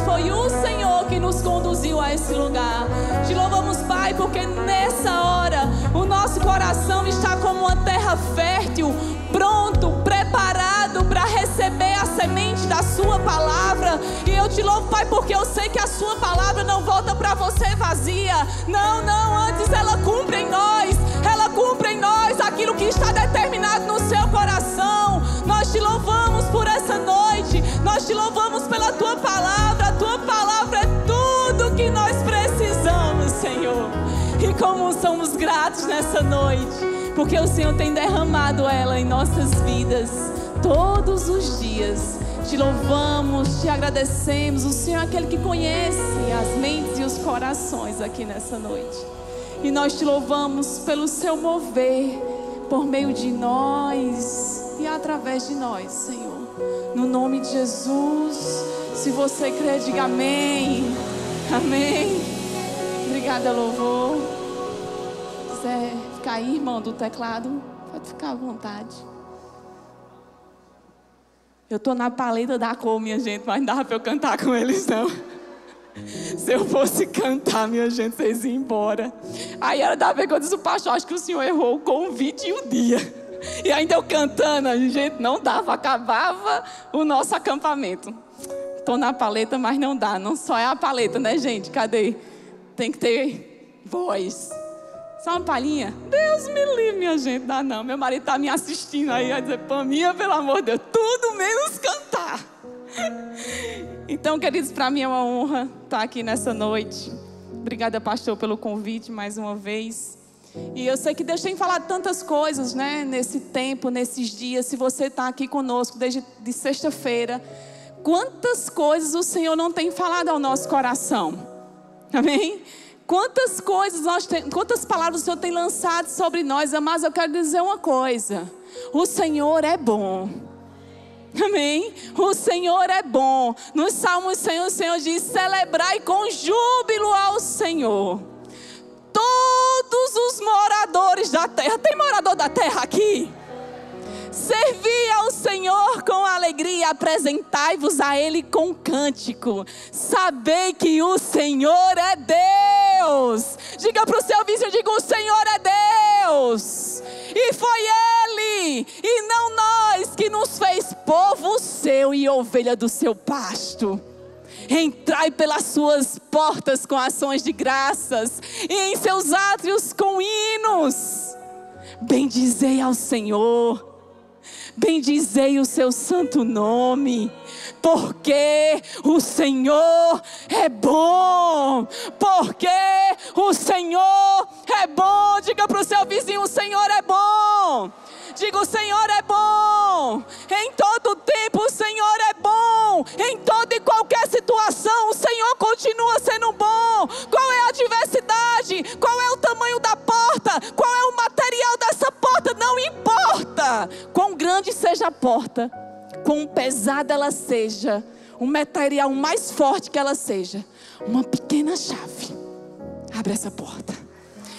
foi o Senhor que nos conduziu a esse lugar. Te louvamos, Pai, porque nessa hora o nosso coração está como uma terra fértil, pronto, preparado para receber a semente da sua palavra. E eu te louvo, Pai, porque eu sei que a sua palavra não volta para você vazia. Não, antes ela cumpre em nós. Ela cumpre em nós aquilo que está determinado no seu coração. Nós te louvamos por essa noite. Nós te louvamos pela tua palavra. A tua palavra é tudo que nós precisamos, Senhor. E como somos gratos nessa noite, porque o Senhor tem derramado ela em nossas vidas todos os dias. Te louvamos, te agradecemos. O Senhor é aquele que conhece as mentes e os corações aqui nessa noite. E nós te louvamos pelo seu mover por meio de nós e através de nós, Senhor. No nome de Jesus. Se você crê, diga amém. Amém. Obrigada, louvor. Se quiser ficar aí, irmão, do teclado, pode ficar à vontade. Eu estou na paleta da cor, minha gente, mas não dava para eu cantar com eles, não. Se eu fosse cantar, minha gente, vocês iam embora. Aí era da vez que eu disse, pastor, acho que o senhor errou o convite e o dia. E ainda eu cantando, a gente não dava, acabava o nosso acampamento. Estou na paleta, mas não dá, não só é a paleta, né, gente? Cadê? Tem que ter voz. Só uma palhinha? Deus me livre, minha gente, dá não. Meu marido está me assistindo aí, vai dizer, Paminha, pelo amor de Deus, tudo menos cantar. Então, queridos, para mim é uma honra estar aqui nessa noite. Obrigada, pastor, pelo convite mais uma vez. E eu sei que Deus tem falado tantas coisas, né? Nesse tempo, nesses dias. Se você está aqui conosco desde de sexta-feira, quantas coisas o Senhor não tem falado ao nosso coração? Amém? Quantas coisas quantas palavras o Senhor tem lançado sobre nós, amados? Eu quero dizer uma coisa: o Senhor é bom. Amém? O Senhor é bom. Nos Salmos, o Senhor diz: celebrai com júbilo ao Senhor todos os moradores da terra. Tem morador da terra aqui? Servi ao Senhor com alegria, apresentai-vos a Ele com cântico. Sabei que o Senhor é Deus. Diga para o seu vizinho, diga: o Senhor é Deus. E foi Ele, e não nós, que nos fez povo seu e ovelha do seu pasto. Entrai pelas suas portas com ações de graças, e em seus átrios com hinos. Bendizei ao Senhor. Bendizei o seu santo nome, porque o Senhor é bom. Porque o Senhor é bom. Diga para o seu vizinho: o Senhor é bom. Diga: o Senhor é bom. Em todo tempo o Senhor é bom. Em toda e qualquer situação o Senhor continua sendo bom. Qual é a adversidade? Qual é o tamanho da porta? Qual é o material dessa porta? Não importa quão grande seja a porta, quão pesada ela seja, o material mais forte que ela seja, uma pequena chave abre essa porta.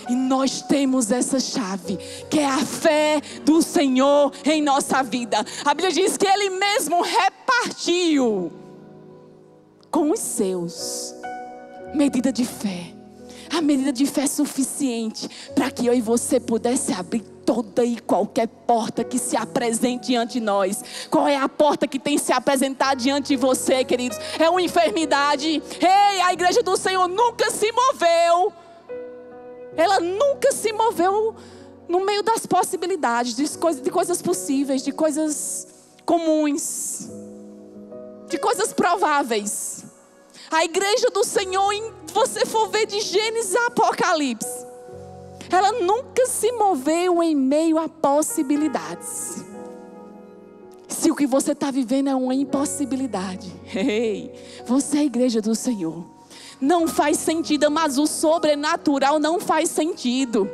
E nós temos essa chave, que é a fé do Senhor em nossa vida. A Bíblia diz que Ele mesmo repartiu com os seus medida de fé. A medida de fé suficiente para que eu e você pudesse abrir toda e qualquer porta que se apresente diante de nós. Qual é a porta que tem se apresentado diante de você, queridos? É uma enfermidade. Ei, a igreja do Senhor nunca se moveu. Ela nunca se moveu no meio das possibilidades, de coisas possíveis, de coisas comuns, de coisas prováveis. A igreja do Senhor, se você for ver de Gênesis a Apocalipse, ela nunca se moveu em meio a possibilidades. Se o que você está vivendo é uma impossibilidade, ei, você é a igreja do Senhor. Não faz sentido, mas o sobrenatural não faz sentido.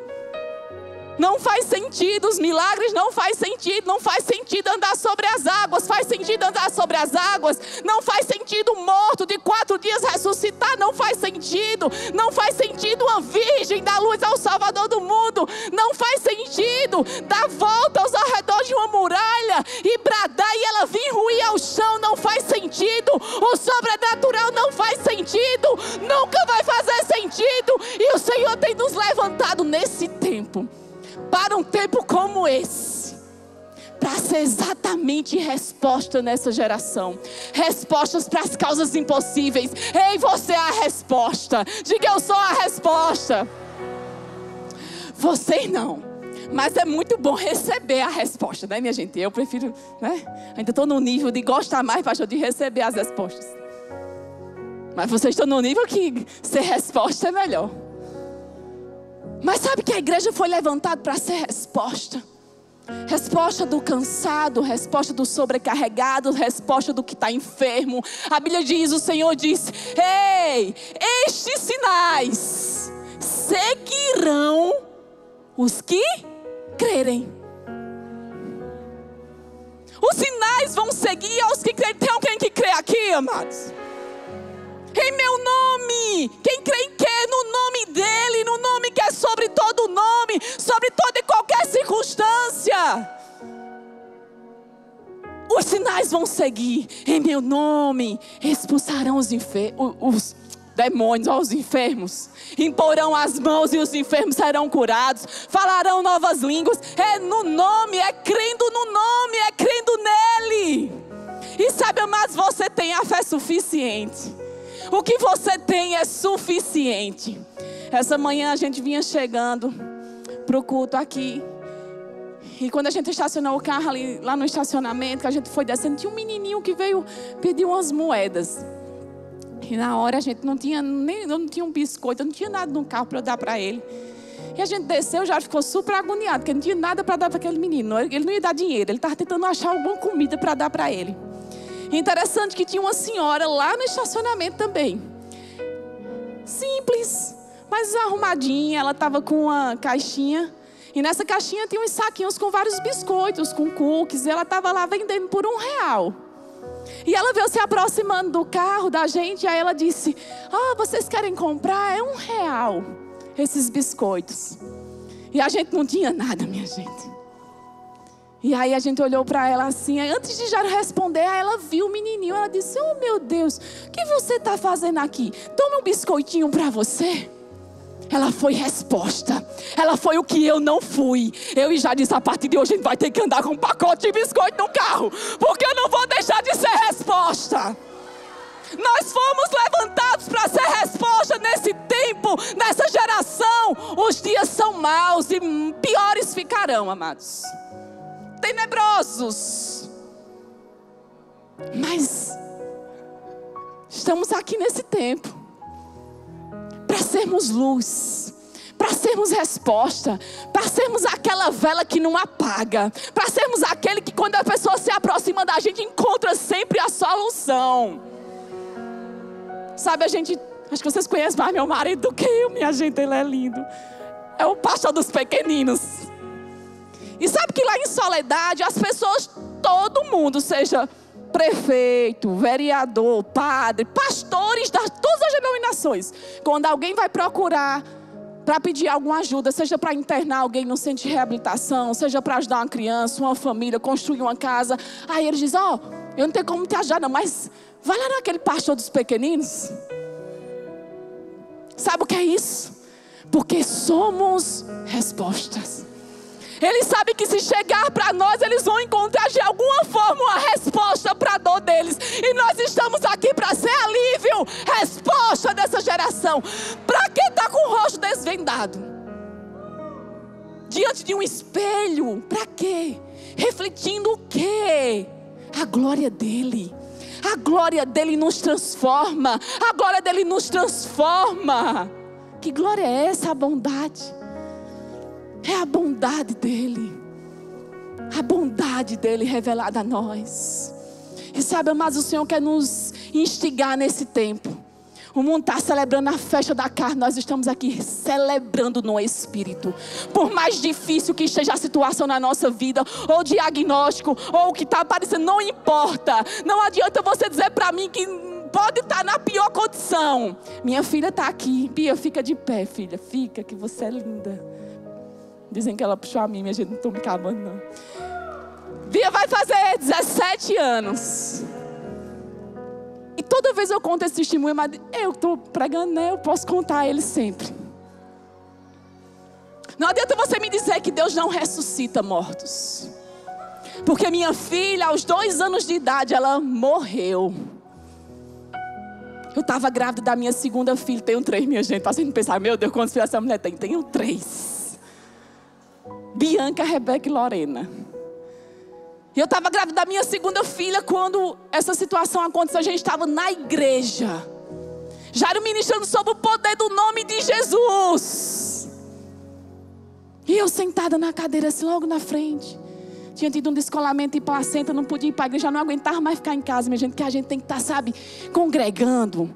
Não faz sentido, os milagres não faz sentido. Não faz sentido andar sobre as águas. Faz sentido andar sobre as águas. Não faz sentido um morto de 4 dias ressuscitar. Não faz sentido. Não faz sentido uma virgem dar luz ao Salvador do mundo. Não faz sentido dar voltas ao redor de uma muralha e bradar e ela vir ruir ao chão. Não faz sentido. O sobrenatural não faz o Senhor tem nos levantado nesse tempo, para um tempo como esse, para ser exatamente resposta nessa geração. Respostas para as causas impossíveis. Ei, você é a resposta. Diga, eu sou a resposta. Vocês não. Mas é muito bom receber a resposta, né, minha gente? Eu prefiro, né? Ainda estou no nível de gostar mais, pastor, de receber as respostas. Mas vocês estão no nível que ser resposta é melhor. Mas sabe que a igreja foi levantada para ser resposta? Resposta do cansado, resposta do sobrecarregado, resposta do que está enfermo. A Bíblia diz, o Senhor diz: ei, estes sinais seguirão os que crerem. Os sinais vão seguir aos que crerem. Tem alguém que crê aqui, amados? Em meu nome. Quem crê em quê? No nome dele, no nome que é sobre todo nome, sobre toda e qualquer circunstância. Os sinais vão seguir. Em meu nome expulsarão os demônios, os enfermos. Imporão as mãos e os enfermos serão curados. Falarão novas línguas. É no nome, é crendo no nome, é crendo nele. E sabe, amados, você tem a fé suficiente. O que você tem é suficiente. Essa manhã a gente vinha chegando para o culto aqui. E quando a gente estacionou o carro ali, lá no estacionamento, que a gente foi descendo, tinha um menininho que veio pedir umas moedas. E na hora a gente não tinha um biscoito, não tinha nada no carro para eu dar para ele. E a gente desceu, já ficou super agoniado, porque não tinha nada para dar para aquele menino. Ele não ia dar dinheiro, ele estava tentando achar alguma comida para dar para ele. Interessante que tinha uma senhora lá no estacionamento também. Simples, mas arrumadinha. Ela estava com uma caixinha. E nessa caixinha tinha uns saquinhos com vários biscoitos, com cookies. E ela estava lá vendendo por R$1. E ela veio se aproximando do carro da gente. Aí ela disse: vocês querem comprar? É R$1 esses biscoitos. E a gente não tinha nada, minha gente. E aí a gente olhou para ela assim, antes de já responder, aí ela viu o menininho, ela disse: oh meu Deus, o que você está fazendo aqui? Toma um biscoitinho para você. Ela foi resposta, ela foi o que eu não fui. Eu já disse, a partir de hoje a gente vai ter que andar com um pacote de biscoito no carro, porque eu não vou deixar de ser resposta. Nós fomos levantados para ser resposta nesse tempo, nessa geração. Os dias são maus e piores ficarão, amados. Tenebrosos. Mas estamos aqui nesse tempo para sermos luz, para sermos resposta, para sermos aquela vela que não apaga, para sermos aquele que quando a pessoa se aproxima da gente encontra sempre a solução. Sabe, acho que vocês conhecem mais meu marido do que eu, minha gente, ele é lindo. É o pastor dos pequeninos. E sabe que lá em Soledade, as pessoas, todo mundo, seja prefeito, vereador, padre, pastores de todas as denominações, quando alguém vai procurar para pedir alguma ajuda, seja para internar alguém no centro de reabilitação, seja para ajudar uma criança, uma família, construir uma casa, aí eles dizem: eu não tenho como te ajudar não, mas vai lá naquele pastor dos pequeninos. Sabe o que é isso? Porque somos respostas. Eles sabem que se chegar para nós, eles vão encontrar de alguma forma uma resposta para a dor deles. E nós estamos aqui para ser alívio, resposta dessa geração. Para quem está com o rosto desvendado? Diante de um espelho, para quê? Refletindo o quê? A glória dele. A glória dele nos transforma. A glória dele nos transforma. Que glória é essa? A bondade. É a bondade dele. A bondade dele revelada a nós. E sabe, amados, o Senhor quer nos instigar nesse tempo. O mundo está celebrando a festa da carne. Nós estamos aqui celebrando no Espírito. Por mais difícil que esteja a situação na nossa vida, ou diagnóstico, ou o que está aparecendo, não importa. Não adianta você dizer para mim que pode estar na pior condição. Minha filha está aqui. Bia, fica de pé, filha. Fica, que você é linda. Dizem que ela puxou a mim, minha gente, não estou me acabando não. Bia vai fazer 17 anos. E toda vez eu conto esse testemunho, mas eu estou pregando, né? Eu posso contar ele sempre. Não adianta você me dizer que Deus não ressuscita mortos. Porque minha filha, aos 2 anos de idade, ela morreu. Eu estava grávida da minha segunda filha. Tenho 3, minha gente. Para você não pensar, meu Deus, quantas filhas essa mulher tem? Tenho 3. Bianca, Rebeca e Lorena. E eu estava grávida da minha segunda filha quando essa situação aconteceu. A gente estava na igreja. Jairo ministrando sobre o poder do nome de Jesus. E eu sentada na cadeira assim, logo na frente. Tinha tido um descolamento em placenta, não podia ir para a igreja, não aguentava mais ficar em casa, minha gente, que a gente tem que estar, sabe, congregando.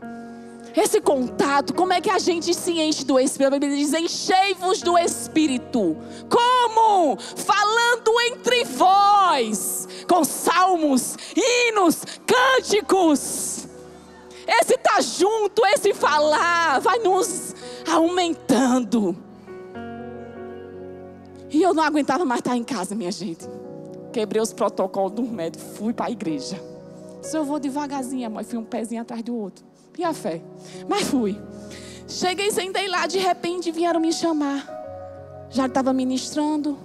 Esse contato, como é que a gente se enche do Espírito? A Bíblia diz, enchei-vos do Espírito. Como? Falando entre vós, com salmos, hinos, cânticos. Esse estar junto, esse falar, vai nos aumentando. E eu não aguentava mais estar em casa, minha gente. Quebrei os protocolos do médico, fui para a igreja. Se eu vou devagarzinho, mãe, fui um pezinho atrás do outro. E a fé? Mas fui. Cheguei, sentei lá, de repente vieram me chamar. Já estava ministrando.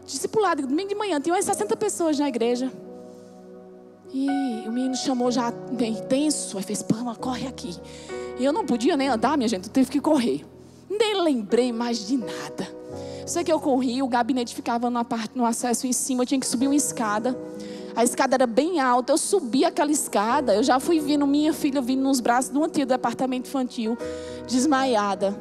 Discipulado, domingo de manhã, tinha umas 60 pessoas na igreja. E o menino chamou já bem tenso. Aí fez, Pama, corre aqui. E eu não podia nem andar, minha gente, eu tive que correr. Nem lembrei mais de nada. Sei que eu corri, o gabinete ficava no acesso em cima, eu tinha que subir uma escada. A escada era bem alta, eu subi aquela escada, eu já fui vendo minha filha vindo nos braços do antigo departamento infantil, desmaiada.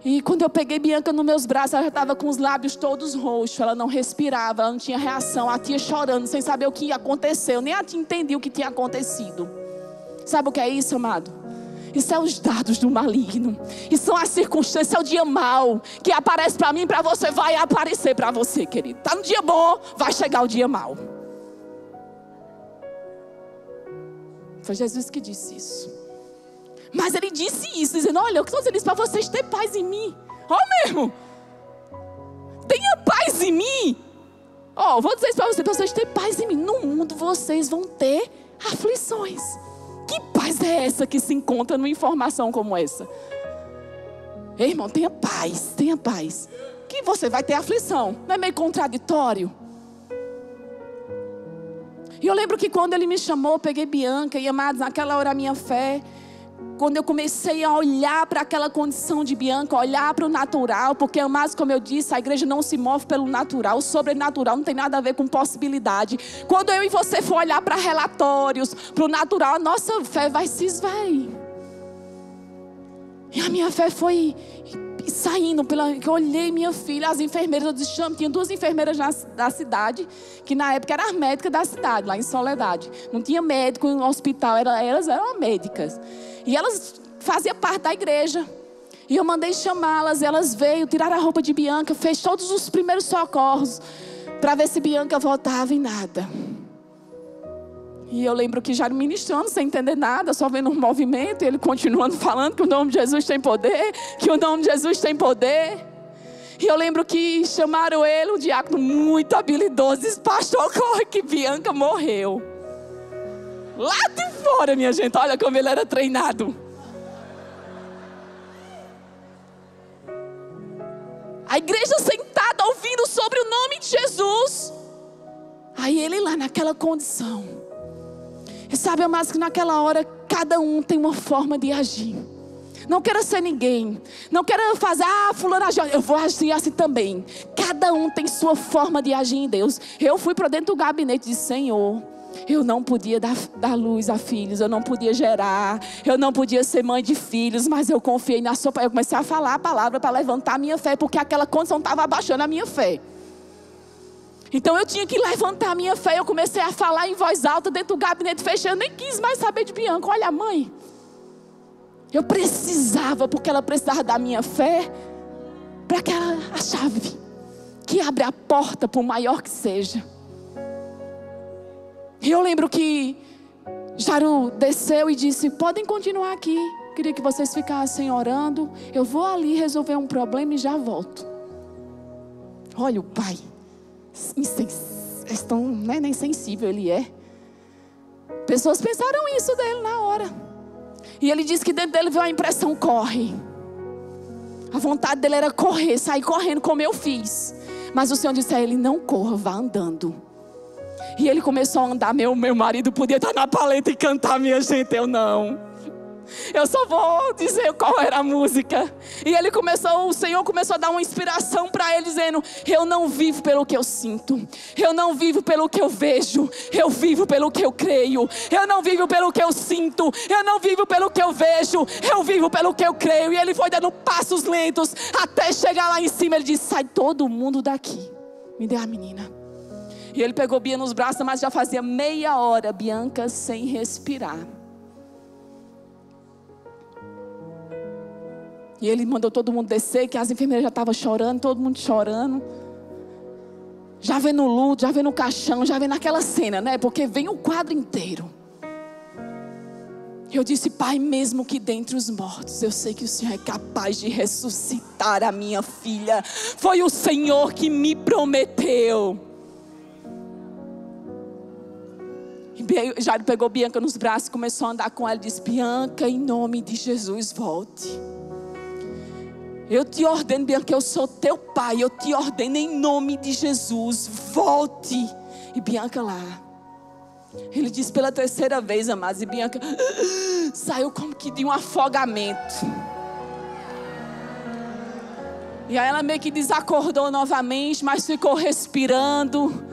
E quando eu peguei Bianca nos meus braços, ela já estava com os lábios todos roxos, ela não respirava, ela não tinha reação, a tia chorando, sem saber o que aconteceu, nem a tia entendia o que tinha acontecido. Sabe o que é isso, amado? Isso é os dados do maligno. Isso são as circunstâncias, é o dia mau que aparece para mim e para você, vai aparecer para você, querido. Está no dia bom, vai chegar o dia mau. Foi Jesus que disse isso. Mas ele disse isso, dizendo, olha, eu estou dizendo isso para vocês ter paz em mim. Ó mesmo. Tenha paz em mim. Ó, vou dizer isso para vocês ter paz em mim. No mundo vocês vão ter aflições. Que paz é essa que se encontra numa informação como essa? Ei, irmão, tenha paz, tenha paz. Que você vai ter aflição. Não é meio contraditório? E eu lembro que quando ele me chamou, eu peguei Bianca. E amados, naquela hora a minha fé, quando eu comecei a olhar para aquela condição de Bianca, olhar para o natural, porque, amados, como eu disse, a igreja não se move pelo natural, o sobrenatural não tem nada a ver com possibilidade. Quando eu e você for olhar para relatórios, para o natural, a nossa fé vai se esvair. E a minha fé foi saindo, eu olhei minha filha, as enfermeiras, eu disse, tinha 2 enfermeiras da cidade, que na época eram as médicas da cidade, lá em Soledade. Não tinha médico no hospital, elas eram médicas. E elas faziam parte da igreja. E eu mandei chamá-las, elas veio, tiraram a roupa de Bianca, fez todos os primeiros socorros, para ver se Bianca voltava e nada. E eu lembro que já ministrando, sem entender nada, só vendo um movimento, e ele continuando falando que o nome de Jesus tem poder, que o nome de Jesus tem poder. E eu lembro que chamaram ele, um diácono muito habilidoso, disse, pastor, corre que Bianca morreu. Lá de fora, minha gente, olha como ele era treinado. A igreja sentada ouvindo sobre o nome de Jesus. Aí ele lá naquela condição. E sabe, amados, que naquela hora cada um tem uma forma de agir. Não quero ser ninguém. Não quero fazer, fulano agiu, eu vou agir assim também. Cada um tem sua forma de agir em Deus. Eu fui para dentro do gabinete e disse, Senhor, eu não podia dar luz a filhos, eu não podia gerar, eu não podia ser mãe de filhos, mas eu confiei na sua palavra. Eu comecei a falar a palavra para levantar a minha fé, porque aquela condição estava abaixando a minha fé. Então eu tinha que levantar a minha fé. Eu comecei a falar em voz alta dentro do gabinete fechado. Eu nem quis mais saber de Bianca. Olha, mãe, eu precisava, porque ela precisava da minha fé, para que ela, a chave que abre a porta, por maior que seja. E eu lembro que Jairo desceu e disse, podem continuar aqui, queria que vocês ficassem orando, eu vou ali resolver um problema e já volto. Olha o pai, tão, né, nem sensível ele é. Pessoas pensaram isso dele na hora. E ele disse que dentro dele veio a impressão, corre. A vontade dele era correr, sair correndo como eu fiz. Mas o Senhor disse a ele: não corra, vá andando. E ele começou a andar. Meu marido podia estar na paleta e cantar, minha gente, eu não. Eu só vou dizer qual era a música. E o Senhor começou a dar uma inspiração para ele, dizendo: eu não vivo pelo que eu sinto, eu não vivo pelo que eu vejo, eu vivo pelo que eu creio. Eu não vivo pelo que eu sinto, eu não vivo pelo que eu vejo, eu vivo pelo que eu creio. E ele foi dando passos lentos até chegar lá em cima. Ele disse: sai todo mundo daqui. Me dê a menina. E ele pegou Bia nos braços, mas já fazia meia hora Bianca sem respirar. E ele mandou todo mundo descer, que as enfermeiras já estavam chorando, todo mundo chorando. Já vendo o luto, já vendo o caixão, já vendo aquela cena, né? Porque vem o quadro inteiro. Eu disse: Pai, mesmo que dentre os mortos, eu sei que o Senhor é capaz de ressuscitar a minha filha. Foi o Senhor que me prometeu. E Jairo pegou Bianca nos braços, começou a andar com ela e disse: Bianca, em nome de Jesus, volte. Eu te ordeno, Bianca, eu sou teu pai. Eu te ordeno em nome de Jesus, volte. E Bianca lá. Ele disse pela terceira vez, amados. E Bianca saiu como que de um afogamento. E aí ela meio que desacordou novamente, mas ficou respirando.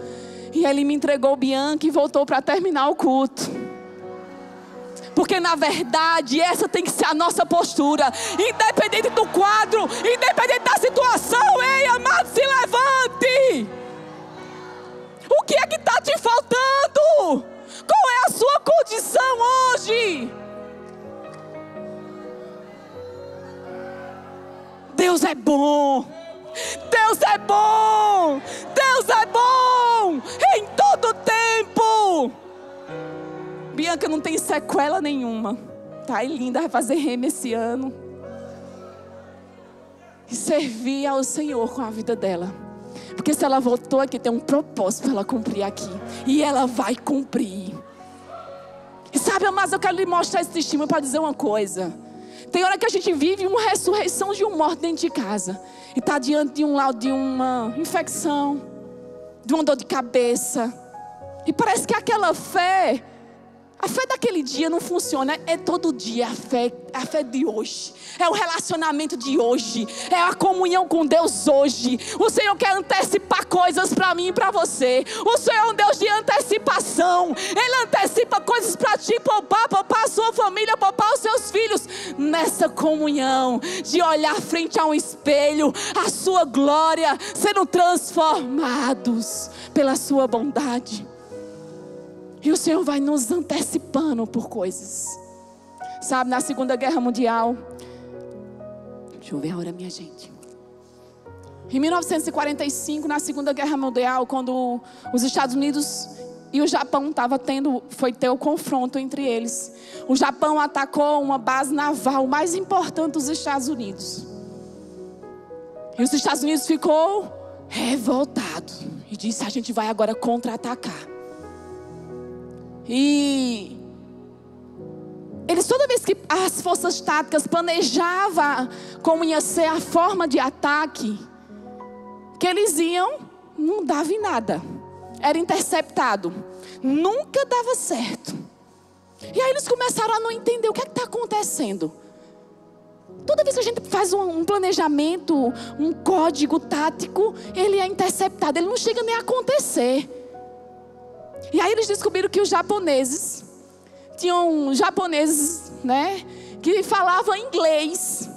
E ele me entregou Bianca e voltou para terminar o culto. Porque na verdade essa tem que ser a nossa postura. Independente do quadro, independente da situação. Ei, amado, se levante. O que é que está te faltando? Qual é a sua condição hoje? Deus é bom. Deus é bom. Deus é bom em todo tempo. Bianca não tem sequela nenhuma. Tá aí linda, vai fazer rema esse ano. E servir ao Senhor com a vida dela. Porque se ela voltou aqui, tem um propósito para ela cumprir aqui. E ela vai cumprir. E sabe, amados, eu quero lhe mostrar esse testemunho para dizer uma coisa. Tem hora que a gente vive uma ressurreição de um morto dentro de casa. E está diante de um lado de uma infecção, de uma dor de cabeça. E parece que aquela fé... A fé daquele dia não funciona, é todo dia a fé de hoje. É o relacionamento de hoje, é a comunhão com Deus hoje. O Senhor quer antecipar coisas para mim e para você. O Senhor é um Deus de antecipação. Ele antecipa coisas para ti, poupar a sua família, poupar os seus filhos. Nessa comunhão de olhar frente a um espelho, a sua glória, sendo transformados pela sua bondade. E o Senhor vai nos antecipando por coisas. Sabe, na Segunda Guerra Mundial. Deixa eu ver a hora, minha gente. Em 1945, na Segunda Guerra Mundial, quando os Estados Unidos e o Japão foi ter o confronto entre eles. O Japão atacou uma base naval mais importante dos Estados Unidos. E os Estados Unidos ficou revoltado. E disse: a gente vai agora contra-atacar. E eles, toda vez que as forças táticas planejavam como ia ser a forma de ataque, que eles iam, não dava em nada. Era interceptado. Nunca dava certo. E aí eles começaram a não entender o que é que está acontecendo. Toda vez que a gente faz um planejamento, um código tático, ele é interceptado, ele não chega nem a acontecer. E aí eles descobriram que os japoneses, tinham japoneses, né, que falavam inglês.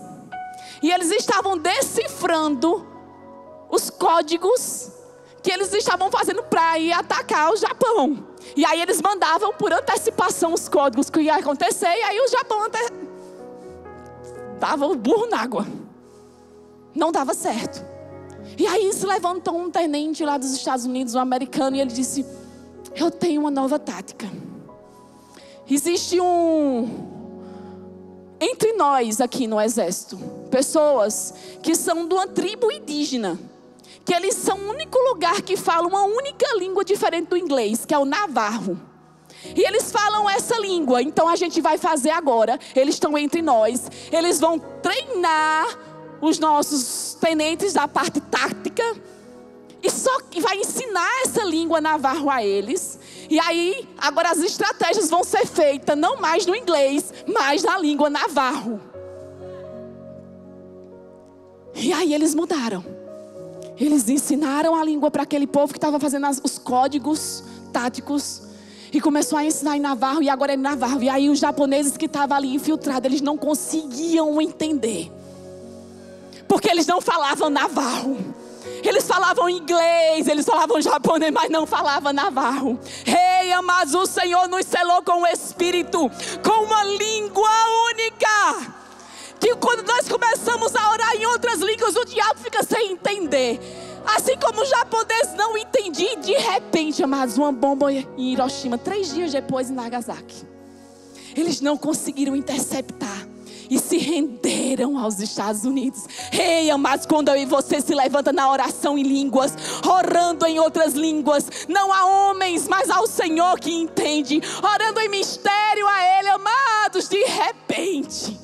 E eles estavam decifrando os códigos que eles estavam fazendo para ir atacar o Japão. E aí eles mandavam por antecipação os códigos que ia acontecer. E aí o Japão dava o burro na água. Não dava certo. E aí se levantou um tenente lá dos Estados Unidos, um americano, e ele disse: eu tenho uma nova tática. Existe entre nós aqui no exército, pessoas que são de uma tribo indígena, que eles são o único lugar que falam uma única língua diferente do inglês, que é o navarro. E eles falam essa língua. Então a gente vai fazer agora, eles estão entre nós, eles vão treinar os nossos tenentes da parte tática e vai ensinar essa língua navarro a eles. E aí, agora as estratégias vão ser feitas não mais no inglês, mas na língua navarro. E aí eles mudaram. Eles ensinaram a língua para aquele povo que estava fazendo os códigos táticos. E começou a ensinar em navarro, e agora é em navarro. E aí os japoneses que estavam ali infiltrados, eles não conseguiam entender. Porque eles não falavam navarro. Eles falavam inglês, eles falavam japonês, mas não falavam navarro. Ei, amados, o Senhor nos selou com o Espírito, com uma língua única. Que quando nós começamos a orar em outras línguas, o diabo fica sem entender. Assim como o japonês não entendia, de repente, amados, uma bomba em Hiroshima, 3 dias depois em Nagasaki. Eles não conseguiram interceptar e se renderam aos Estados Unidos. Ei, amados, quando eu e você se levanta na oração em línguas, orando em outras línguas, não a homens, mas ao Senhor que entende, orando em mistério a Ele, amados, de repente,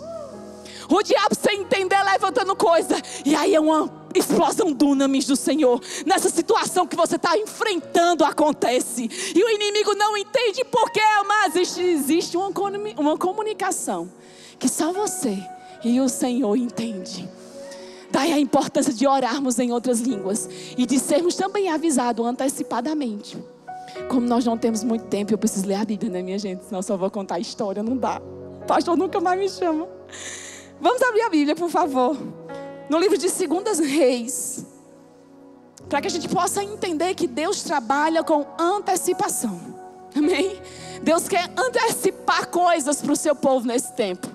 o diabo sem entender, levantando coisa, e aí é uma explosão dunamis do Senhor. Nessa situação que você está enfrentando acontece, e o inimigo não entende porque, mas existe uma comunicação que só você e o Senhor entende. Daí a importância de orarmos em outras línguas e de sermos também avisados antecipadamente. Como nós não temos muito tempo, eu preciso ler a Bíblia, né, minha gente? Senão eu só vou contar a história, não dá. O pastor nunca mais me chama. Vamos abrir a Bíblia, por favor, no livro de 2 Reis, para que a gente possa entender que Deus trabalha com antecipação. Amém? Deus quer antecipar coisas para o seu povo nesse tempo.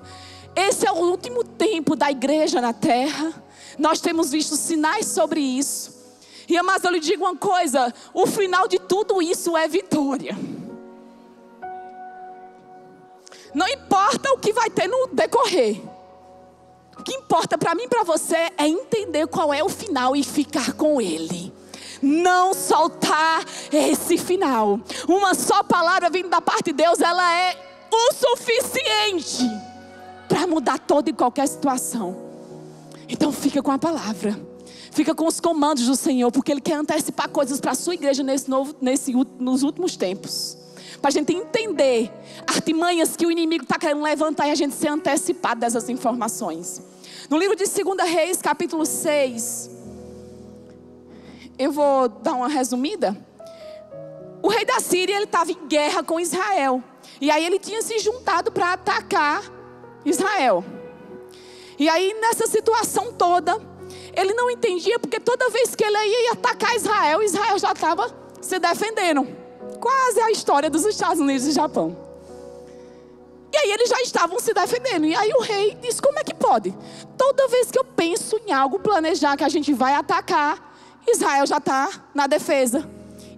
Esse é o último tempo da igreja na terra. Nós temos visto sinais sobre isso. E, mas eu lhe digo uma coisa: o final de tudo isso é vitória. Não importa o que vai ter no decorrer. O que importa para mim e para você é entender qual é o final e ficar com Ele. Não soltar esse final. Uma só palavra vindo da parte de Deus, ela é o suficiente para mudar toda e qualquer situação. Então fica com a palavra, fica com os comandos do Senhor, porque Ele quer antecipar coisas para a sua igreja nos últimos tempos, para a gente entender artimanhas que o inimigo está querendo levantar e a gente ser antecipado dessas informações. No livro de 2 Reis, capítulo 6, eu vou dar uma resumida. O rei da Síria, ele estava em guerra com Israel. E aí ele tinha se juntado para atacar Israel. E aí nessa situação toda, ele não entendia, porque toda vez que ele ia atacar Israel, Israel já estava se defendendo. Quase a história dos Estados Unidos e Japão. E aí eles já estavam se defendendo. E aí o rei disse: como é que pode? Toda vez que eu penso em algo, planejar que a gente vai atacar, Israel já está na defesa.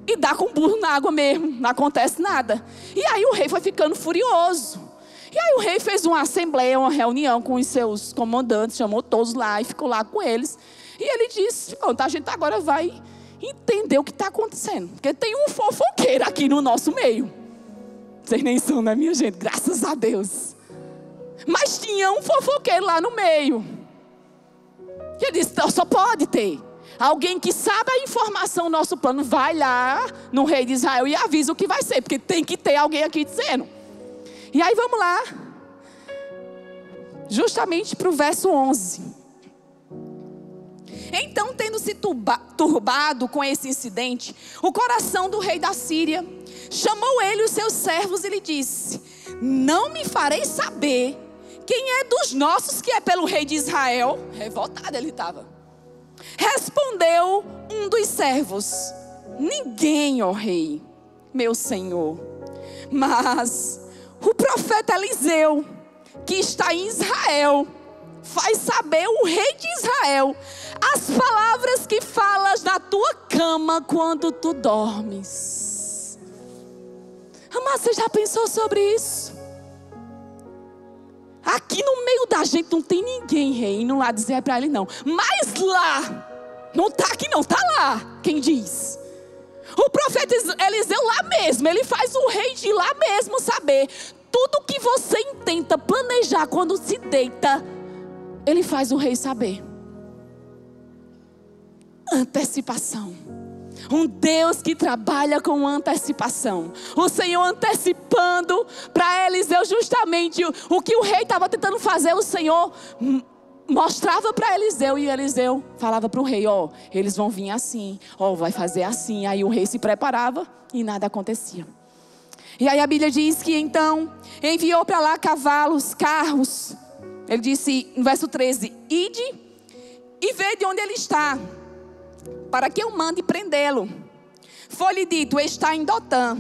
E dá com burro na água mesmo, não acontece nada. E aí o rei foi ficando furioso. E aí o rei fez uma assembleia, uma reunião com os seus comandantes, chamou todos lá e ficou lá com eles. E ele disse: pronto, a gente agora vai entender o que está acontecendo. Porque tem um fofoqueiro aqui no nosso meio. Vocês nem são, né, minha gente? Graças a Deus. Mas tinha um fofoqueiro lá no meio. E ele disse: só pode ter alguém que sabe a informação do nosso plano. Vai lá no rei de Israel e avisa o que vai ser. Porque tem que ter alguém aqui dizendo. E aí vamos lá. Justamente para o verso 11. Então, tendo se turbado com esse incidente, o coração do rei da Síria chamou ele e os seus servos e lhe disse: não me farei saber quem é dos nossos que é pelo rei de Israel. Revoltado ele estava. Respondeu um dos servos: ninguém, ó rei, meu senhor, mas o profeta Eliseu, que está em Israel, faz saber o rei de Israel as palavras que falas na tua cama quando tu dormes. Amado, você já pensou sobre isso? Aqui no meio da gente não tem ninguém, rei, não lá dizer para ele não. Mas lá, não está aqui não, está lá, quem diz? O profeta Eliseu lá mesmo, ele faz o rei de lá mesmo saber. Tudo que você intenta planejar quando se deita, ele faz o rei saber. antecipação. Um Deus que trabalha com antecipação. O Senhor antecipando para Eliseu justamente o que o rei estava tentando fazer. O Senhor mostrava para Eliseu e Eliseu falava para o rei: ó, eles vão vir assim, ó, vai fazer assim. Aí o rei se preparava e nada acontecia. E aí a Bíblia diz que então enviou para lá cavalos, carros. Ele disse no verso 13: ide e vê de onde ele está, para que eu mande prendê-lo. Foi-lhe dito: está em Dotã.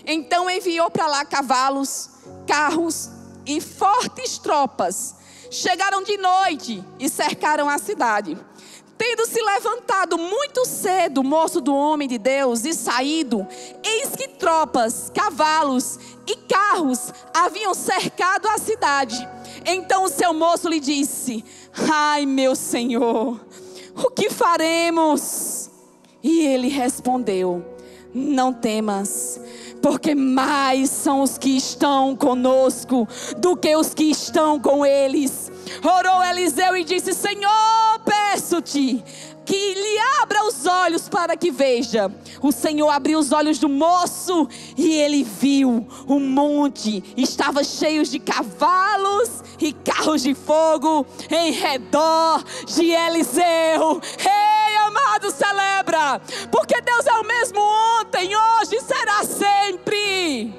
Então enviou para lá cavalos, carros e fortes tropas. Chegaram de noite e cercaram a cidade. Tendo se levantado muito cedo o moço do homem de Deus e saído, eis que tropas, cavalos e carros haviam cercado a cidade. Então o seu moço lhe disse: ai, meu senhor, o que faremos? E ele respondeu: não temas, porque mais são os que estão conosco do que os que estão com eles. Orou Eliseu e disse: Senhor, peço-te que lhe abra os olhos para que veja. O Senhor abriu os olhos do moço e ele viu o monte estava cheio de cavalos e carros de fogo em redor de Eliseu. Ei, amado, celebra, porque Deus é o mesmo ontem, hoje e será sempre.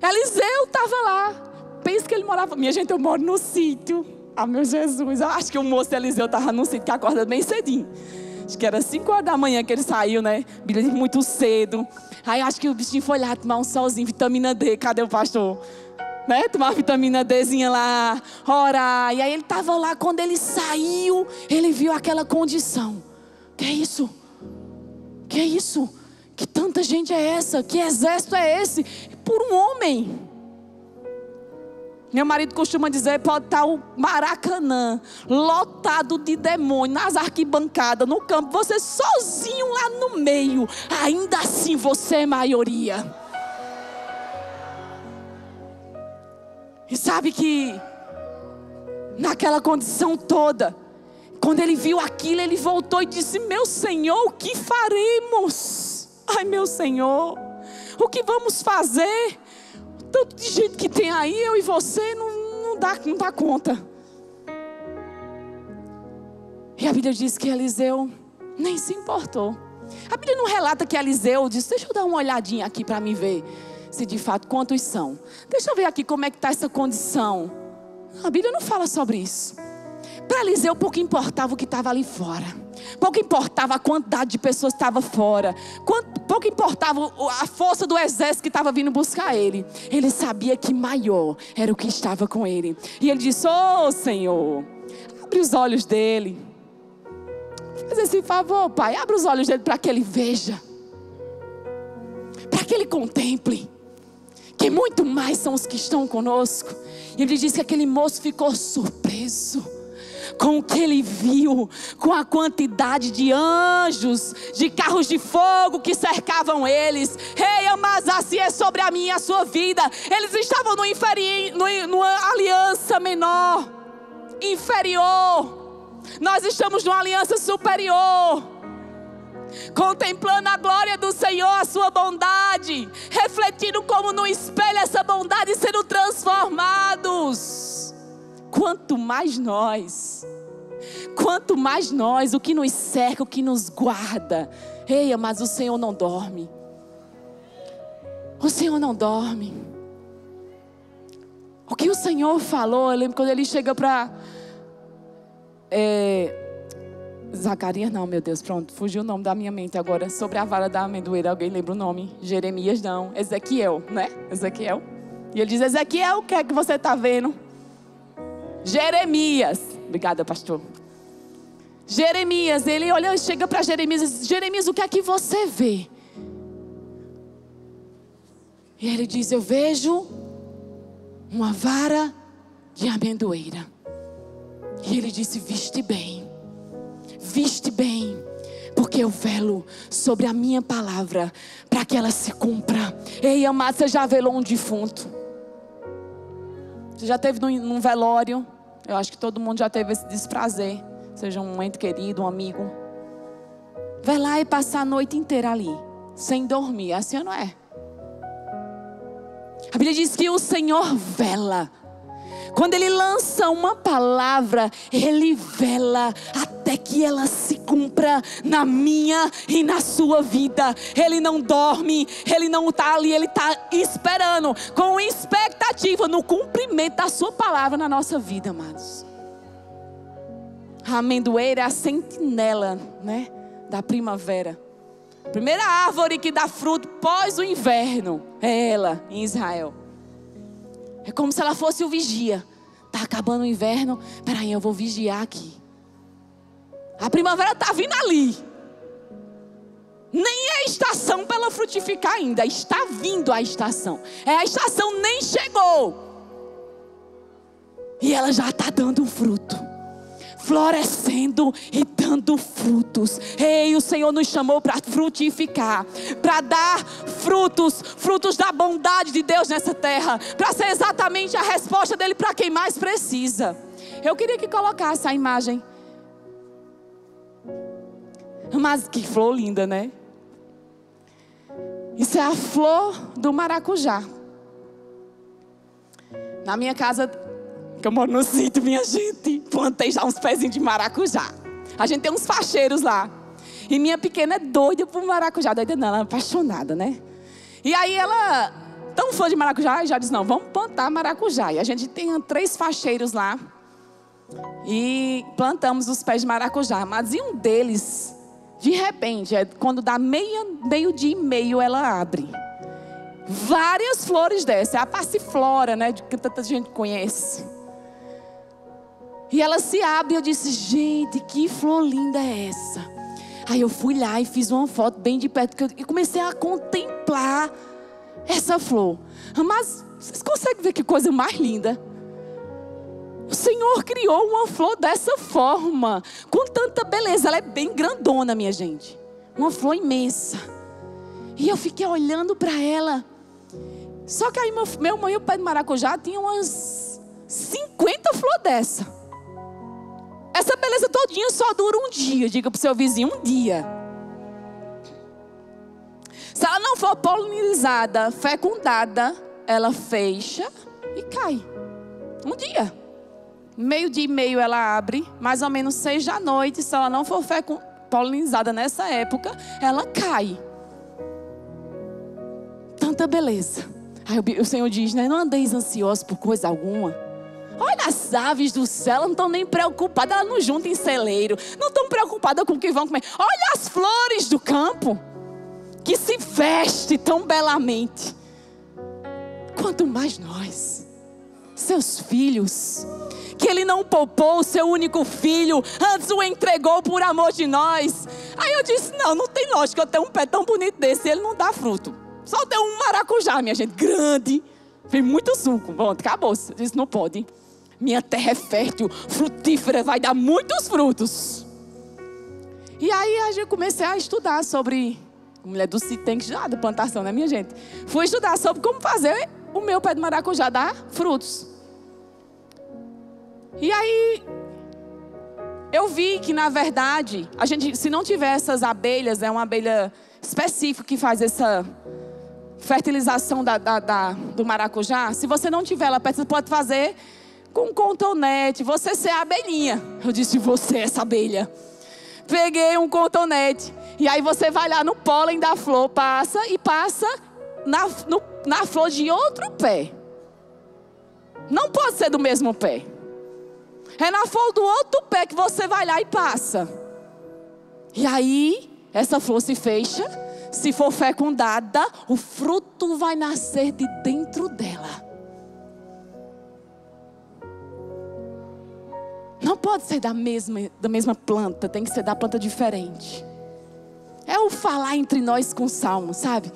Eliseu estava lá. Pensa que ele morava... Minha gente, eu moro no sítio. Ah, meu Jesus. Eu acho que o moço Eliseu estava no sítio, que acorda bem cedinho. Acho que era 5 horas da manhã que ele saiu, né? Muito cedo. Aí acho que o bichinho foi lá tomar um solzinho, vitamina D. Cadê o pastor? Né? Tomar uma vitamina Dzinha lá, orar. E aí ele estava lá, quando ele saiu, ele viu aquela condição. Que é isso? Que é isso? Que tanta gente é essa? Que exército é esse? Por um homem. Meu marido costuma dizer: pode estar o Maracanã lotado de demônios, nas arquibancadas, no campo, você sozinho lá no meio, ainda assim você é maioria. E sabe que naquela condição toda, quando ele viu aquilo, ele voltou e disse: meu Senhor, o que faremos? Ai, meu Senhor, o que vamos fazer? Tanto de gente que tem aí, eu e você, não dá conta. E a Bíblia diz que Eliseu nem se importou. A Bíblia não relata que Eliseu disse: deixa eu dar uma olhadinha aqui para me ver se de fato quantos são. Deixa eu ver aqui como é que está essa condição. A Bíblia não fala sobre isso. Para Eliseu pouco importava o que estava ali fora. Pouco importava a quantidade de pessoas que estava fora. Pouco importava a força do exército que estava vindo buscar ele. Ele sabia que maior era o que estava com ele. E ele disse: ô Senhor, abre os olhos dele. Faz esse favor, Pai. Abre os olhos dele para que ele veja. Para que ele contemple. Que muito mais são os que estão conosco. E ele diz que aquele moço ficou surpreso com o que ele viu, com a quantidade de anjos, de carros de fogo que cercavam eles. Ei, mas assim é sobre a minha e a sua vida. Eles estavam numa aliança menor, inferior. Nós estamos numa aliança superior, contemplando a glória do Senhor, a sua bondade, refletindo como no espelho essa bondade e sendo transformados. Quanto mais nós, o que nos cerca, o que nos guarda. Ei, mas o Senhor não dorme. O Senhor não dorme. O que o Senhor falou, eu lembro quando ele chega para Zacarias, não, meu Deus, pronto, fugiu o nome da minha mente agora. Sobre a vara da amendoeira, alguém lembra o nome? Jeremias, não, Ezequiel, né? Ezequiel. E ele diz: Ezequiel, o que é que você está vendo? Jeremias, obrigada, pastor. Jeremias, ele olha, chega para Jeremias e diz: Jeremias, o que é que você vê? E ele diz: eu vejo uma vara de amendoeira. E ele disse: viste bem, porque eu velo sobre a minha palavra para que ela se cumpra. Ei, amado, você já velou um defunto? Você já esteve num velório? Eu acho que todo mundo já teve esse desprazer. Seja um ente querido, um amigo. Velar e passar a noite inteira ali, sem dormir. Assim não é? A Bíblia diz que o Senhor vela. Quando Ele lança uma palavra, Ele vela até que ela se cumpra na minha e na sua vida. Ele não dorme, Ele não está ali, Ele está esperando, com expectativa no cumprimento da sua palavra na nossa vida, amados. A amendoeira é a sentinela, né, da primavera. A primeira árvore que dá fruto pós o inverno é ela, em Israel. É como se ela fosse o vigia. Está acabando o inverno, peraí, eu vou vigiar aqui. A primavera está vindo ali. Nem é estação para ela frutificar ainda. Está vindo a estação. A estação nem chegou. E ela já está dando fruto. Florescendo e dando frutos. Ei, o Senhor nos chamou para frutificar, para dar frutos, frutos da bondade de Deus nessa terra, para ser exatamente a resposta dele para quem mais precisa. Eu queria que colocasse a imagem. Mas que flor linda, né? Isso é a flor do maracujá. Na minha casa, que eu moro no sítio, minha gente, plantei já uns pezinhos de maracujá. A gente tem uns facheiros lá. E minha pequena é doida por maracujá. Doida não, ela é apaixonada, né? E aí ela, tão fã de maracujá, já disse, não, vamos plantar maracujá. E a gente tem 3 facheiros lá. E plantamos os pés de maracujá. Mas e um deles, de repente, quando dá meio-dia e meio, ela abre. Várias flores dessas. É a passiflora, né? Que tanta gente conhece. E ela se abre e eu disse, gente, que flor linda é essa? Aí eu fui lá e fiz uma foto bem de perto. E comecei a contemplar essa flor. Mas vocês conseguem ver que coisa mais linda? O Senhor criou uma flor dessa forma. Com tanta beleza. Ela é bem grandona, minha gente. Uma flor imensa. E eu fiquei olhando para ela. Só que aí meu pé de maracujá tinha umas 50 flores dessa. Essa beleza todinha só dura um dia. Diga para o seu vizinho, um dia. Se ela não for polinizada, fecundada, ela fecha e cai. Um dia. Meio-dia e meio ela abre. Mais ou menos 6 da noite. Se ela não for polinizada nessa época, ela cai. Tanta beleza. Aí o Senhor diz, né? Não andeis ansiosos por coisa alguma. Olha as aves do céu, elas não estão nem preocupadas, elas não juntam em celeiro, não estão preocupadas com o que vão comer. Olha as flores do campo, que se veste tão belamente. Quanto mais nós, seus filhos, que Ele não poupou o seu único filho, antes o entregou por amor de nós. Aí eu disse, não tem lógica, eu tenho um pé tão bonito desse, ele não dá fruto. Só tem um maracujá, minha gente, grande, vem muito suco. Bom, acabou, eu disse, não pode. Minha terra é fértil, frutífera, vai dar muitos frutos. E aí eu comecei a estudar sobre... A mulher do sítio tem que estudar da plantação, né, minha gente? Fui estudar sobre como fazer o meu pé de maracujá dar frutos. E aí eu vi que, na verdade, a gente, se não tiver essas abelhas, é uma abelha específica que faz essa fertilização do maracujá. Se você não tiver ela perto, você pode fazer com cotonete, você ser a abelhinha. Eu disse, você é essa abelha. Peguei um cotonete. E aí você vai lá no pólen da flor, passa na flor de outro pé. Não pode ser do mesmo pé. É na flor do outro pé que você vai lá e passa. E aí, essa flor se fecha. Se for fecundada, o fruto vai nascer de dentro dela. Não pode ser da mesma planta, tem que ser da planta diferente. É o falar entre nós com salmo, sabe?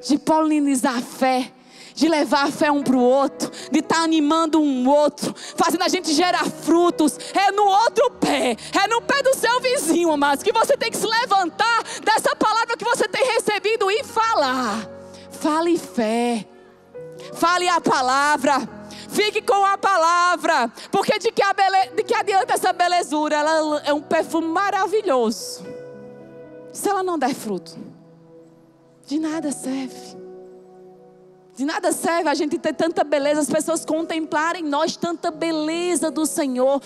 De polinizar a fé, de levar a fé um para o outro, de estar animando um outro, fazendo a gente gerar frutos. É no outro pé, é no pé do seu vizinho, amados, que você tem que se levantar dessa palavra que você tem recebido e falar. Fale fé, fale a palavra. Fique com a palavra. Porque de que adianta essa belezura? Ela é um perfume maravilhoso. Se ela não der fruto, de nada serve. De nada serve a gente ter tanta beleza, as pessoas contemplarem em nós tanta beleza do Senhor,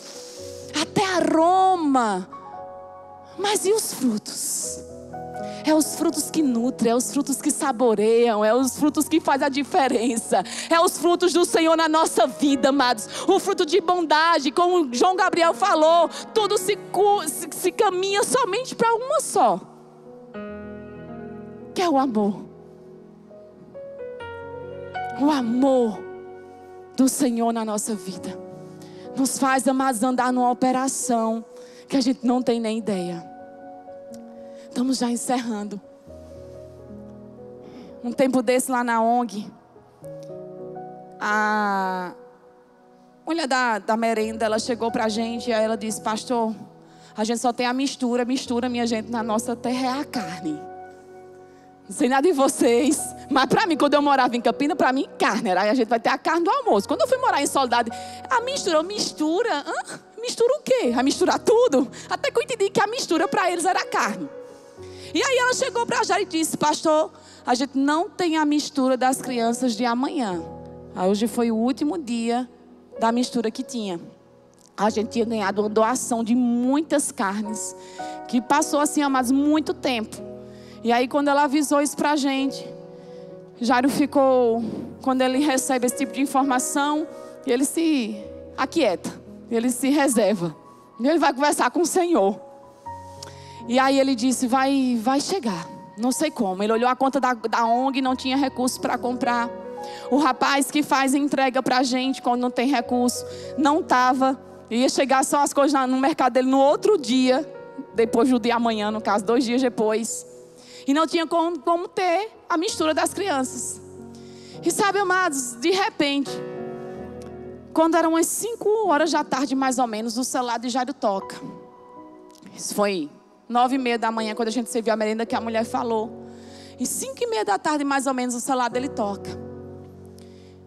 até aroma. Mas e os frutos? É os frutos que nutrem, é os frutos que saboreiam, é os frutos que fazem a diferença. É os frutos do Senhor na nossa vida, amados. O fruto de bondade, como João Gabriel falou, tudo se caminha somente para uma só, que é o amor. O amor do Senhor na nossa vida nos faz, amados, andar numa operação que a gente não tem nem ideia. Estamos já encerrando. Um tempo desse lá na ONG, a mulher da merenda, ela chegou pra gente e aí ela disse: pastor, a gente só tem a mistura, minha gente, na nossa terra é a carne. Não sei nada de vocês, mas para mim, quando eu morava em Campina, para mim carne, aí a gente vai ter a carne do almoço. Quando eu fui morar em Soledade, a mistura, mistura o quê? Vai misturar tudo? Até que eu entendi que a mistura para eles era a carne. E aí ela chegou para Jair e disse: pastor, a gente não tem a mistura das crianças de amanhã. Aí hoje foi o último dia da mistura que tinha. A gente tinha ganhado uma doação de muitas carnes, que passou assim, amados, muito tempo. E aí quando ela avisou isso pra gente, Jairo ficou, quando ele recebe esse tipo de informação, ele se aquieta, ele se reserva. Ele vai conversar com o Senhor. E aí ele disse: vai chegar, não sei como. Ele olhou a conta da ONG, não tinha recurso para comprar. O rapaz que faz entrega pra gente quando não tem recurso, não estava. Ia chegar só as coisas no mercado dele no outro dia, depois do dia amanhã, no caso, 2 dias depois. E não tinha como ter a mistura das crianças. E sabe, amados, de repente, quando eram umas 5 horas da tarde mais ou menos, o celular de Jairo toca. Isso foi 9h30 da manhã, quando a gente serviu a merenda, que a mulher falou. E 5h30 da tarde mais ou menos, o celular dele toca.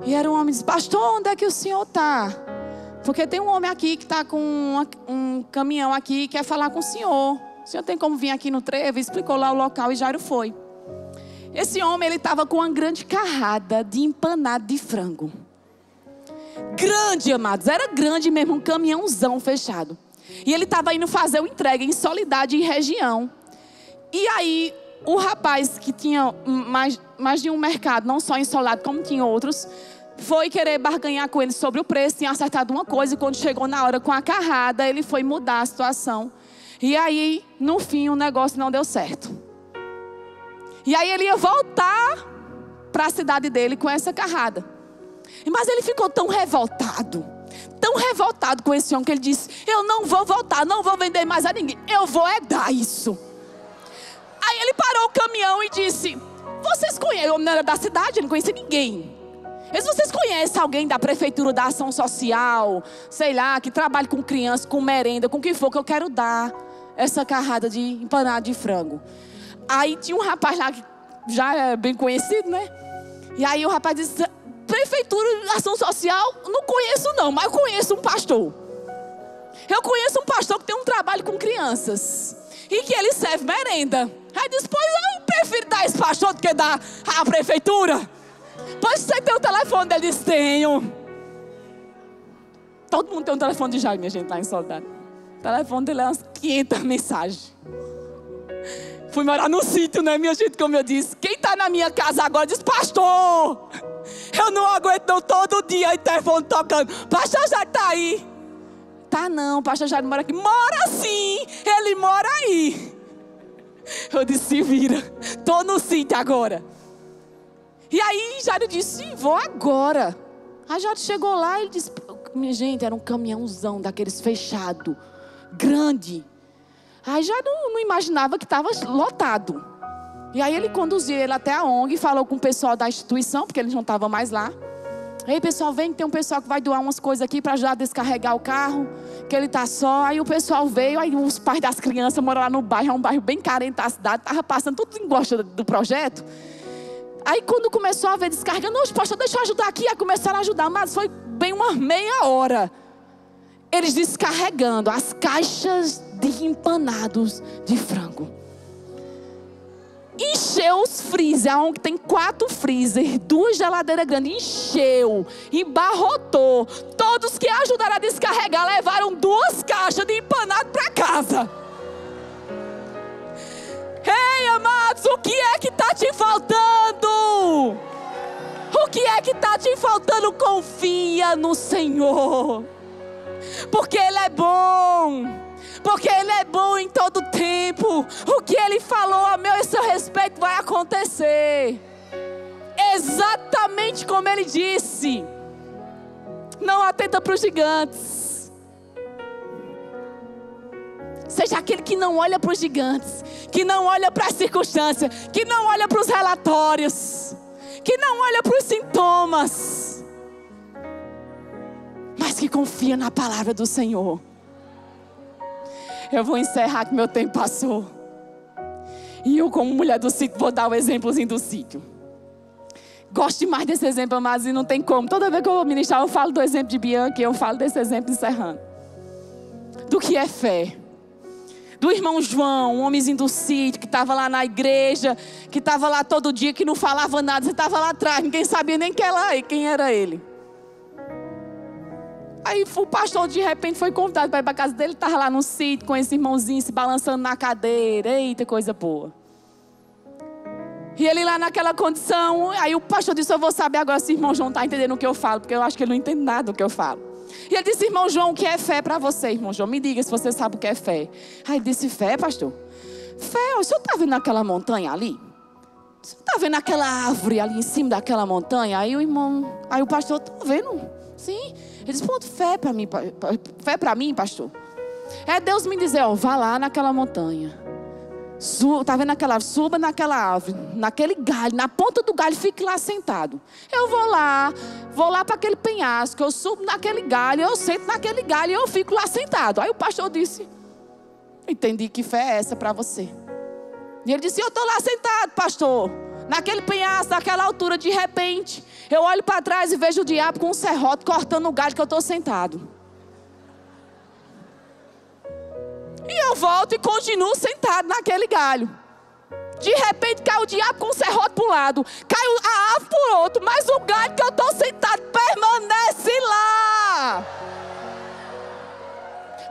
E era um homem que disse: pastor, onde é que o senhor está? Porque tem um homem aqui que está com um caminhão aqui e quer falar com o senhor. O senhor tem como vir aqui no trevo? Explicou lá o local e Jairo foi. Esse homem, ele estava com uma grande carrada de empanado de frango. Grande, amados, era grande mesmo, um caminhãozão fechado. E ele estava indo fazer o entrega em Soledade, em região. E aí, o rapaz que tinha mais de um mercado, não só em Soledade, como tinha outros, foi querer barganhar com ele sobre o preço, tinha acertado uma coisa, e quando chegou na hora com a carrada, ele foi mudar a situação. E aí, no fim, o negócio não deu certo. E aí ele ia voltar para a cidade dele com essa carrada. Mas ele ficou tão revoltado com esse homem, que ele disse: eu não vou voltar, não vou vender mais a ninguém, eu vou dar isso. Aí ele parou o caminhão e disse: vocês conhecem? O homem não era da cidade, ele não conhecia ninguém. Vocês conhecem alguém da prefeitura, da ação social, sei lá, que trabalha com criança, com merenda, com o que for, que eu quero dar essa carrada de empanado de frango? Aí tinha um rapaz lá que já é bem conhecido, né? E aí o rapaz disse: prefeitura, ação social, não conheço não, mas eu conheço um pastor. Eu conheço um pastor que tem um trabalho com crianças e que ele serve merenda. Aí disse: pois eu prefiro dar esse pastor do que dar a prefeitura. Pois você tem o telefone dele? Disse: tenho. Todo mundo tem um telefone de Jairo, minha gente, lá em Soledade. O telefone dele é umas 500 mensagens. Fui morar no sítio, né, minha gente, como eu disse. Quem está na minha casa agora diz: pastor, eu não aguento não, todo dia o telefone tocando. Pastor Jairo está aí. Tá não, pastor Jairo mora aqui. Mora sim, ele mora aí. Eu disse: se vira, tô no sítio agora. E aí Jairo disse: vou agora. Aí Jairo chegou lá e disse: minha gente, era um caminhãozão daqueles fechado, grande. Aí já não imaginava que estava lotado. E aí ele conduziu ele até a ONG, falou com o pessoal da instituição, porque eles não estavam mais lá. Ei, pessoal, vem que tem um pessoal que vai doar umas coisas aqui para ajudar a descarregar o carro, que ele está só. Aí o pessoal veio, aí os pais das crianças moram lá no bairro, é um bairro bem carente da cidade, estava passando, tudo em gosto do projeto. Aí quando começou a haver descarga, não, pastor, deixa eu ajudar aqui. Aí começaram a ajudar, mas foi bem uma meia hora. Eles descarregando as caixas de empanados de frango. Encheu os freezer, onde tem 4 freezer, 2 geladeiras grandes, encheu, embarrotou. Todos que ajudaram a descarregar levaram 2 caixas de empanado para casa. Ei, amados, o que é que está te faltando? O que é que está te faltando? Confia no Senhor, porque Ele é bom. Porque Ele é bom em todo tempo. O que Ele falou a meu e seu respeito vai acontecer. Exatamente como Ele disse. Não atenta para os gigantes. Seja aquele que não olha para os gigantes, que não olha para as circunstâncias, que não olha para os relatórios, que não olha para os sintomas, mas que confia na palavra do Senhor. Eu vou encerrar que meu tempo passou. E eu, como mulher do sítio, vou dar o exemplozinho do sítio. Gosto demais desse exemplo, mas não tem como. Toda vez que eu vou ministrar, eu falo do exemplo de Bianca, eu falo desse exemplo encerrando. Do que é fé. Do irmão João, um homenzinho do sítio, que estava lá na igreja, que estava lá todo dia, que não falava nada. Você estava lá atrás, ninguém sabia nem quem era ele. Aí o pastor de repente foi convidado para ir para a casa dele. Estava lá no sítio com esse irmãozinho se balançando na cadeira. Eita, coisa boa. E ele lá naquela condição. Aí o pastor disse, eu vou saber agora se o irmão João está entendendo o que eu falo. Porque eu acho que ele não entende nada do que eu falo. E ele disse, irmão João, o que é fé para você, irmão João? Me diga se você sabe o que é fé. Aí ele disse, fé, pastor? Fé, o senhor está vendo aquela montanha ali? O senhor está vendo aquela árvore ali em cima daquela montanha? Aí o pastor, estou vendo. Sim. Ele disse, pronto, fé para mim, pastor. É Deus me dizer, ó, vá lá naquela montanha. Tá vendo aquela árvore? Suba naquela árvore, naquele galho, na ponta do galho, fique lá sentado. Eu vou lá para aquele penhasco, eu subo naquele galho, eu sento naquele galho e eu fico lá sentado. Aí o pastor disse, entendi que fé é essa para você. E ele disse, eu estou lá sentado, pastor. Naquele penhasco, naquela altura, de repente, eu olho para trás e vejo o diabo com um serrote cortando o galho que eu estou sentado. E eu volto e continuo sentado naquele galho. De repente cai o diabo com o serrote para um lado, cai a árvore para o outro, mas o galho que eu estou sentado permanece lá.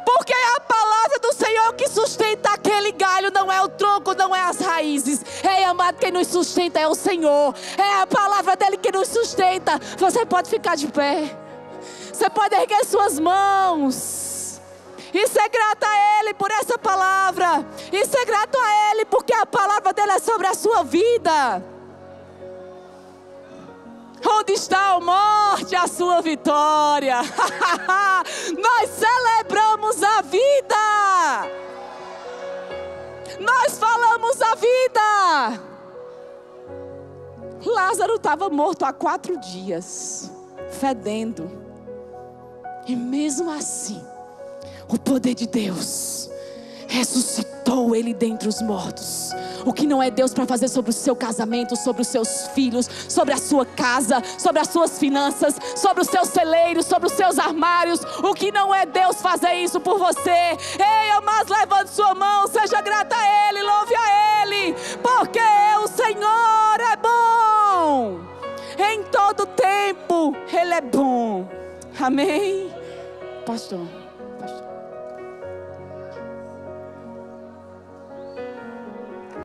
Porque é a palavra do Senhor que sustenta aquele galho, não é o tronco, não é as raízes. Ei, amado, quem nos sustenta é o Senhor. É a palavra dele que nos sustenta. Você pode ficar de pé. Você pode erguer suas mãos. E ser grato a Ele por essa palavra. E ser grato a Ele porque a palavra dele é sobre a sua vida. Onde está a morte, a sua vitória? Nós celebramos a vida. Nós falamos a vida. Lázaro estava morto há 4 dias, fedendo. E mesmo assim, o poder de Deus ressuscitou ele dentre os mortos. O que não é Deus para fazer sobre o seu casamento, sobre os seus filhos, sobre a sua casa, sobre as suas finanças, sobre os seus celeiros, sobre os seus armários. O que não é Deus fazer isso por você. Ei, amados, levante sua mão, seja grata a Ele, louve a Ele, porque o Senhor é bom. Em todo tempo Ele é bom. Amém, pastor.